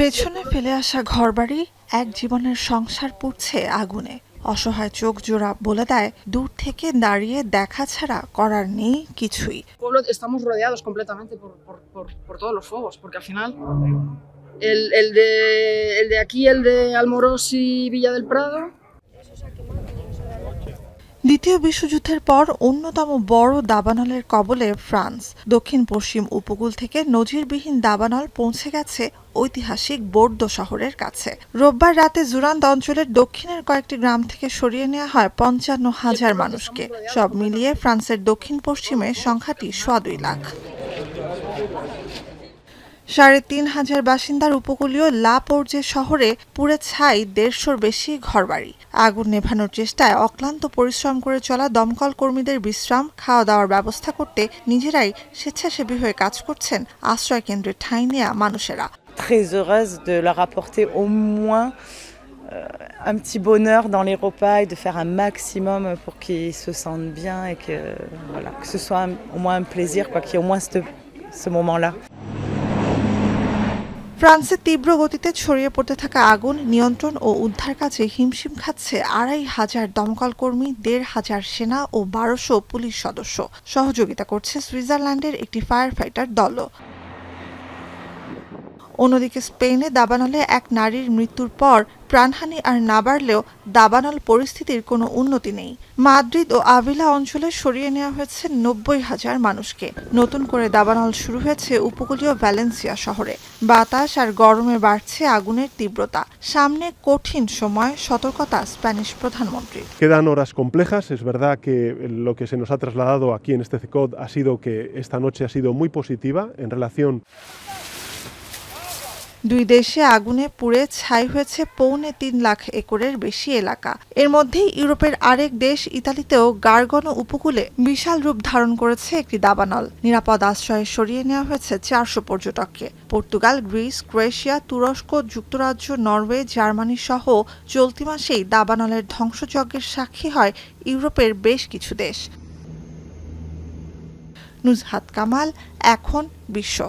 পেছনে ফেলে আসা ঘরবাড়ি, এক জীবনের সংসার পুড়ছে আগুনে। অসহায় চোখ জোড়া বলে দেয়, দূর থেকে দাঁড়িয়ে দেখা ছাড়া করার নেই কিছুই। Estamos rodeados completamente por todos los fuegos, porque al final el de aquí, el de Almorós y Villa del Prado. দ্বিতীয় বিশ্বযুদ্ধের পর অন্যতম বড় দাবানলের কবলে ফ্রান্স। দক্ষিণ পশ্চিম উপকূল থেকে নজিরবিহীন দাবানল পৌঁছে গেছে ঐতিহাসিক বোর্দো শহরের কাছে। রোববার রাতে জুরান্দ অঞ্চলের দক্ষিণের কয়েকটি গ্রাম থেকে সরিয়ে নেওয়া হয় ৫৫,০০০ মানুষকে। সব মিলিয়ে ফ্রান্সের দক্ষিণ পশ্চিমে সংখ্যাটি ২.৫ লাখ। ৩,৫০০ বাসিন্দার উপকূলীয় লা পোর্জে শহরে পুড়ে ছাই ১৫০'র বেশি ঘরবাড়ি। আগুন নেভানোর চেষ্টায় অক্লান্ত পরিশ্রম করে চলা দমকল কর্মীদের বিশ্রাম, খাওয়া দাওয়ার ব্যবস্থা করতে নিজেরাই স্বেচ্ছাসেবী হয়ে কাজ করছেন আশ্রয় কেন্দ্রে ঠাঁই নেয়া মানুষেরা। Très heureuse de leur apporter au moins un petit bonheur dans les repas et de faire un maximum pour qu'ils se sentent bien et que, voilà, que ce soit au moins un plaisir, quoi, qu'il y ait au moins ce moment-là. ফ্রান্সে তীব্র গতিতে ছড়িয়ে পড়তে থাকা আগুন নিয়ন্ত্রণ ও উদ্ধার কাজে হিমশিম খাচ্ছে ২৫০০ দমকল কর্মী, ১৫০০ সেনা ও ১২০০ পুলিশ সদস্য। সহযোগিতা করছে সুইজারল্যান্ডের একটি ফায়ার ফাইটার দলও। অন্যদিকে স্পেনে দাবানলে এক নারীর মৃত্যুর পর প্রাণহানি আর না বাড়লেও দাবানল পরিস্থিতির কোনো উন্নতি নেই। মাদ্রিদ ও আভিলা অঞ্চলে সরিয়ে নেওয়া হয়েছে ৯০,০০০ মানুষকে। নতুন করে দাবানল শুরু হয়েছে উপকূলীয় ভ্যালেন্সিয়া শহরে। বাতাস আর গরমে বাড়ছে আগুনের তীব্রতা। সামনে কঠিন সময়, সতর্কতা স্প্যানিশ প্রধানমন্ত্রীর। Quedan horas complejas. Es verdad que lo que se nos ha trasladado aquí en este CECOD ha sido que esta noche ha sido muy positiva en relación. দুই দেশে আগুনে পুড়ে ছাই হয়েছে ৩.৫ লাখ একরের বেশি এলাকা। এর মধ্যেই ইউরোপের আরেক দেশ ইতালিতেও গার্গনো উপকূলে বিশাল রূপ ধারণ করেছে একটি দাবানল। নিরাপদ আশ্রয়ে সরিয়ে নেওয়া হয়েছে ৪০০ পর্যটককে। পর্তুগাল, গ্রিস, ক্রোয়েশিয়া, তুরস্ক, যুক্তরাজ্য, নরওয়ে, জার্মানি সহ চলতি মাসেই দাবানলের ধ্বংসযজ্ঞের সাক্ষী হয় ইউরোপের বেশ কিছু দেশ। নুজহাত কামাল, এখন বিশ্ব।